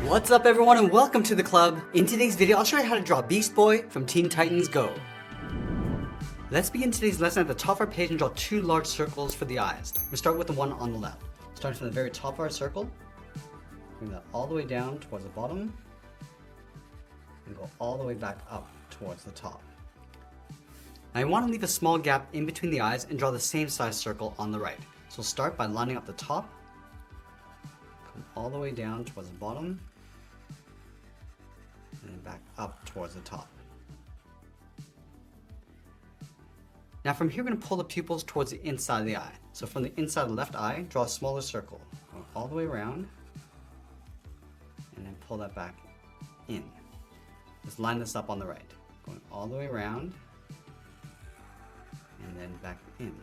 What's up everyone and welcome to the club. In today's video I'll show you how to draw Beast Boy from Teen Titans Go. Let's begin today's lesson at the top of our page and draw two large circles for the eyes. We'll start with the one on the left. Starting from the very top of our circle, bring that all the way down towards the bottom, and go all the way back up towards the top. Now you want to leave a small gap in between the eyes and draw the same size circle on the right. So we'll start by lining up the top, come all the way down towards the bottom, and then back up towards the top. Now from here we're going to pull the pupils towards the inside of the eye. So from the inside of the left eye, draw a smaller circle, going all the way around, and then pull that back in. Just line this up on the right, going all the way around, and then back in.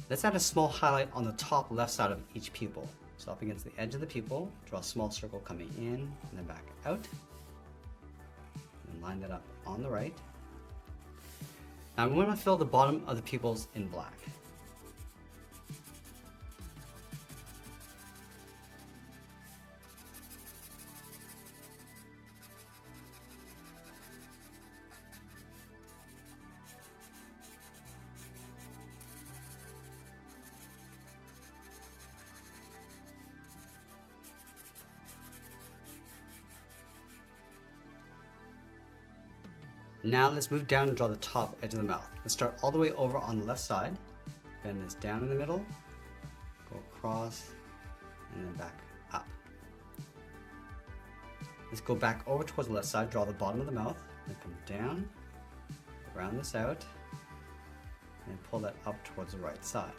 Let's add a small highlight on the top left side of each pupil. So up against the edge of the pupil, draw a small circle coming in and then back out, and line that up on the right. Now we want to fill the bottom of the pupils in black. Now let's move down and draw the top edge of the mouth. Let's start all the way over on the left side, bend this down in the middle, go across, and then back up. Let's go back over towards the left side, draw the bottom of the mouth, then come down, round this out, and pull that up towards the right side.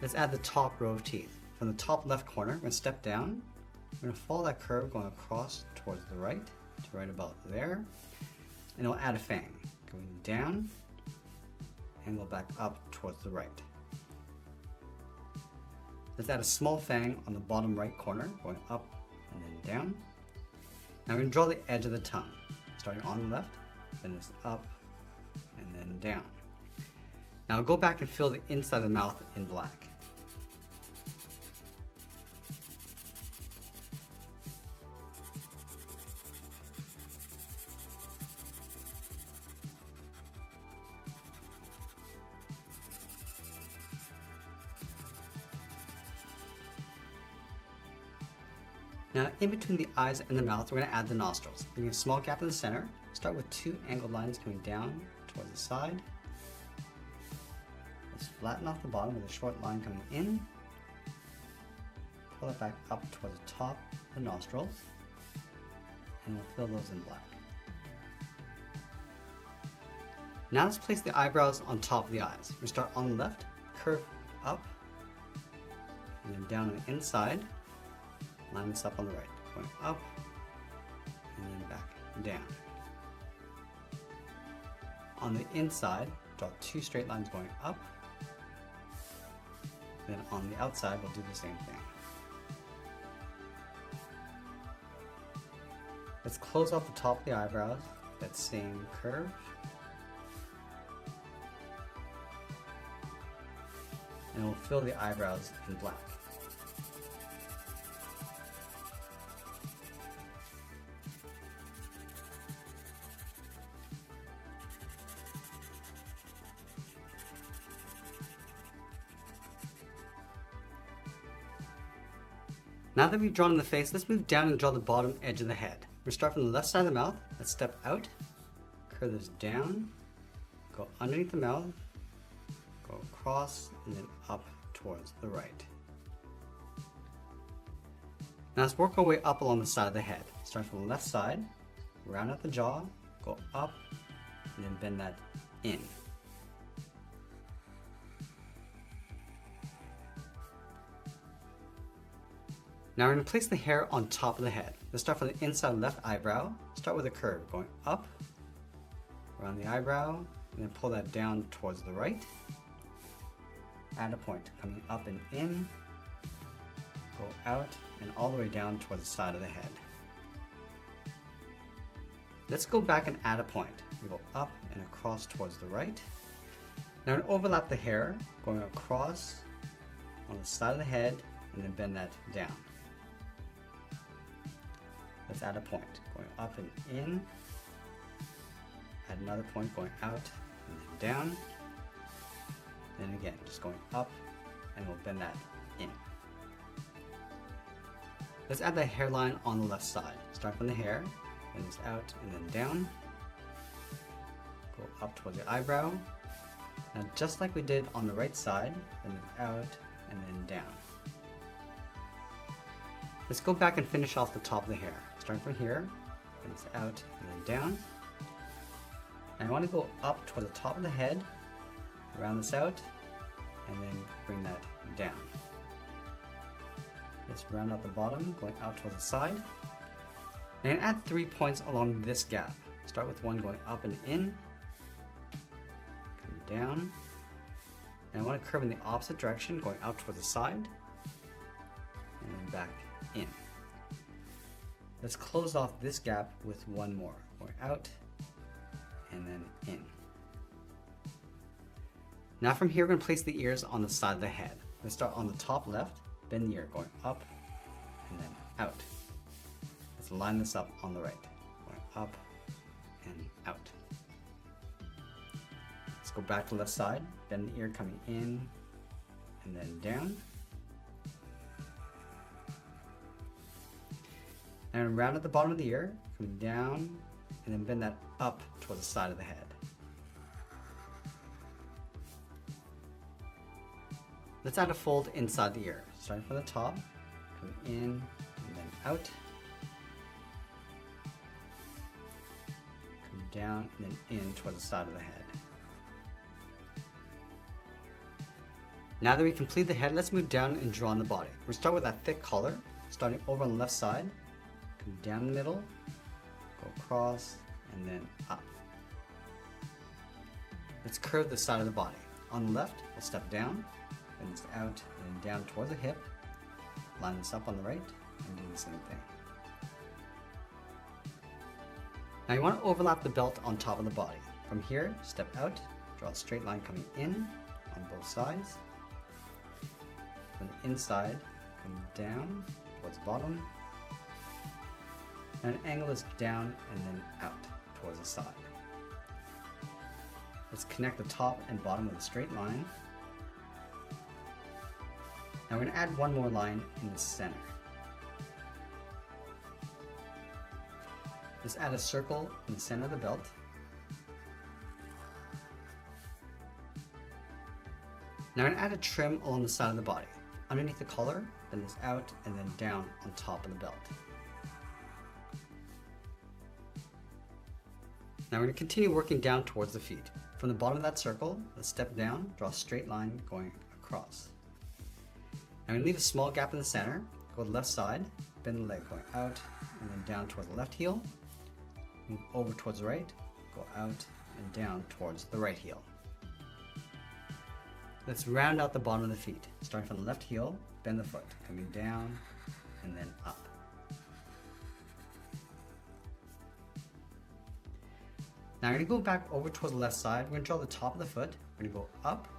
Let's add the top row of teeth. From the top left corner, we're going to step down, we're going to follow that curve going across towards the right, to right about there, and we'll add a fang going down and go back up towards the right. Let's add a small fang on the bottom right corner going up and then down. Now we're going to draw the edge of the tongue, starting on the left, then it's up and then down. Now go back and fill the inside of the mouth in black. Now in between the eyes and the mouth, we're going to add the nostrils. Leaving a small gap in the center. Start with two angled lines coming down towards the side. Let's flatten off the bottom with a short line coming in. Pull it back up towards the top of the nostrils. And we'll fill those in black. Now let's place the eyebrows on top of the eyes. We start on the left, curve up, and then down on the inside. Line this up on the right, going up, and then back down. On the inside, draw two straight lines going up. Then on the outside, we'll do the same thing. Let's close off the top of the eyebrows, that same curve. And we'll fill the eyebrows in black. Now that we've drawn the face, let's move down and draw the bottom edge of the head. We'll start from the left side of the mouth. Let's step out, curve this down, go underneath the mouth, go across, and then up towards the right. Now let's work our way up along the side of the head. Start from the left side, round out the jaw, go up, and then bend that in. Now we're going to place the hair on top of the head. Let's start from the inside left eyebrow. Start with a curve going up, around the eyebrow, and then pull that down towards the right. Add a point coming up and in, go out, and all the way down towards the side of the head. Let's go back and add a point. We go up and across towards the right. Now overlap the hair, going across on on the side of the head and then bend that down. Let's add a point going up and in. Add another point going out and then down. Then again, just going up, and we'll bend that in. Let's add the hairline on the left side. Start from the hair, bend this out and then down. Go up towards the eyebrow. Now just like we did on the right side, bend it out and then down. Let's go back and finish off the top of the hair. Starting from here, bend this out and then down. And I want to go up toward the top of the head, round this out, and then bring that down. Let's round out the bottom, going out towards the side. And add 3 points along this gap. Start with one going up and in, come down, and I want to curve in the opposite direction, going out towards the side, and then back in. Let's close off this gap with one more, going out, and then in. Now from here, we're going to place the ears on the side of the head. Let's start on the top left, bend the ear, going up, and then out. Let's line this up on the right, going up and out. Let's go back to the left side, bend the ear coming in, and then down. And round at the bottom of the ear, coming down, and then bend that up towards the side of the head. Let's add a fold inside the ear, starting from the top, come in, and then out. Come down, and then in towards the side of the head. Now that we complete the head, let's move down and draw on the body. We'll start with that thick collar, starting over on the left side, come down the middle, go across, and then up. Let's curve the side of the body. On the left, we'll step down, bend this out and down towards the hip, line this up on the right, and do the same thing. Now you want to overlap the belt on top of the body. From here, step out, draw a straight line coming in on both sides. From the inside, come down towards the bottom, and angle this down and then out towards the side. Let's connect the top and bottom with a straight line. Now we're going to add one more line in the center. Let's add a circle in the center of the belt. Now we're going to add a trim along the side of the body. Underneath the collar, bend this out and then down on top of the belt. Now we're going to continue working down towards the feet. From the bottom of that circle, let's step down, draw a straight line going across. Now we're going to leave a small gap in the center, go to the left side, bend the leg going out and then down towards the left heel, move over towards the right, go out and down towards the right heel. Let's round out the bottom of the feet. Starting from the left heel, bend the foot, coming down and then up. Now we're going to go back over towards the left side. We're going to draw the top of the foot. We're going to go up.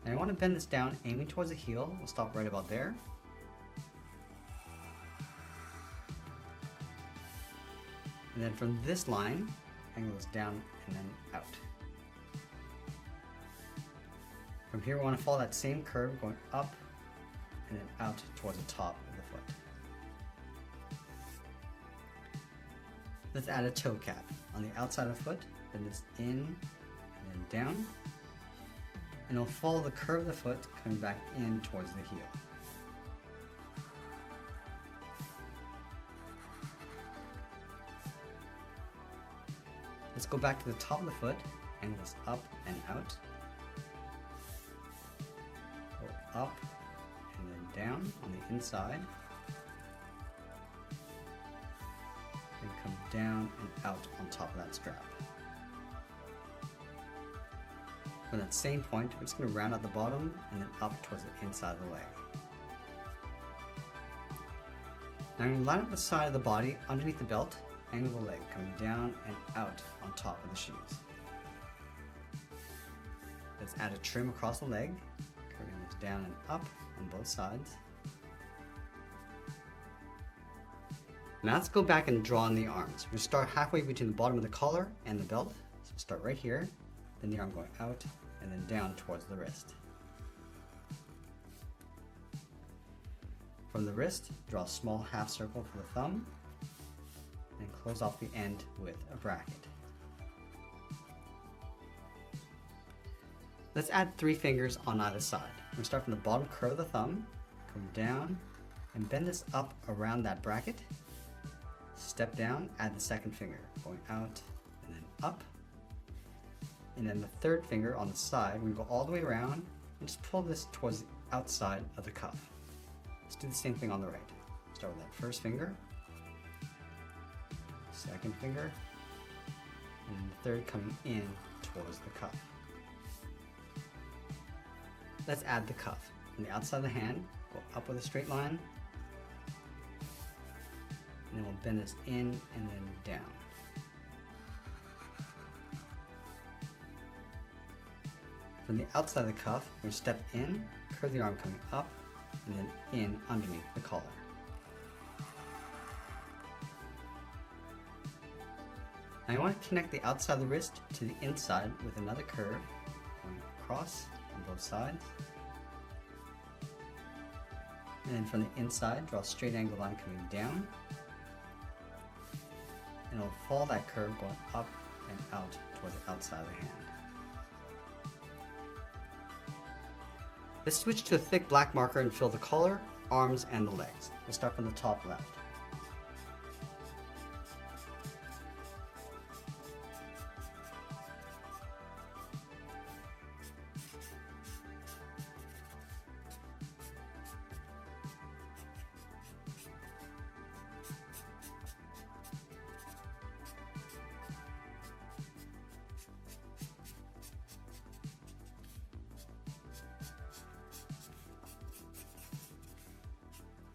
And I want to bend this down, aiming towards the heel. We'll stop right about there. And then from this line, angle this down and then out. From here, we want to follow that same curve, going up and then out towards the top of the foot. Let's add a toe cap. On the outside of the foot, bend this in and then down. And it'll follow the curve of the foot, coming back in towards the heel. Let's go back to the top of the foot, angle this up and out. Go up and then down on the inside. And come down and out on top of that strap. From that same point, we're just going to round out the bottom and then up towards the inside of the leg. Now I'm going to line up the side of the body underneath the belt, angle the leg, coming down and out on top of the shoes. Let's add a trim across the leg, curving this down and up on both sides. Now let's go back and draw on the arms. We'll start halfway between the bottom of the collar and the belt. So start right here, then the arm going out and then down towards the wrist. From the wrist, draw a small half circle for the thumb and close off the end with a bracket. Let's add 3 fingers on either side. We'll start from the bottom curve of the thumb, come down and bend this up around that bracket. Step down, add the second finger, going out and then up. And then the third finger on the side, we go all the way around and just pull this towards the outside of the cuff. Let's do the same thing on the right. Start with that first finger, second finger, and then the third coming in towards the cuff. Let's add the cuff. On the outside of the hand, go up with a straight line, and then we'll bend this in and then down. From the outside of the cuff, we'll step in, curve the arm coming up, and then in underneath the collar. Now you want to connect the outside of the wrist to the inside with another curve, going across on both sides. And then from the inside, draw a straight angle line coming down. And it'll follow that curve going up and out toward the outside of the hand. Let's switch to a thick black marker and fill the collar, arms, and the legs. We'll start from the top left.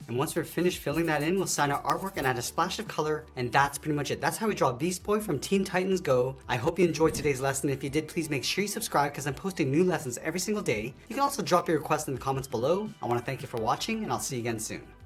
And once we're finished filling that in, we'll sign our artwork and add a splash of color, and that's pretty much it. That's how we draw Beast Boy from Teen Titans Go. I hope you enjoyed today's lesson. If you did, please make sure you subscribe because I'm posting new lessons every single day. You can also drop your requests in the comments below. I want to thank you for watching, and I'll see you again soon.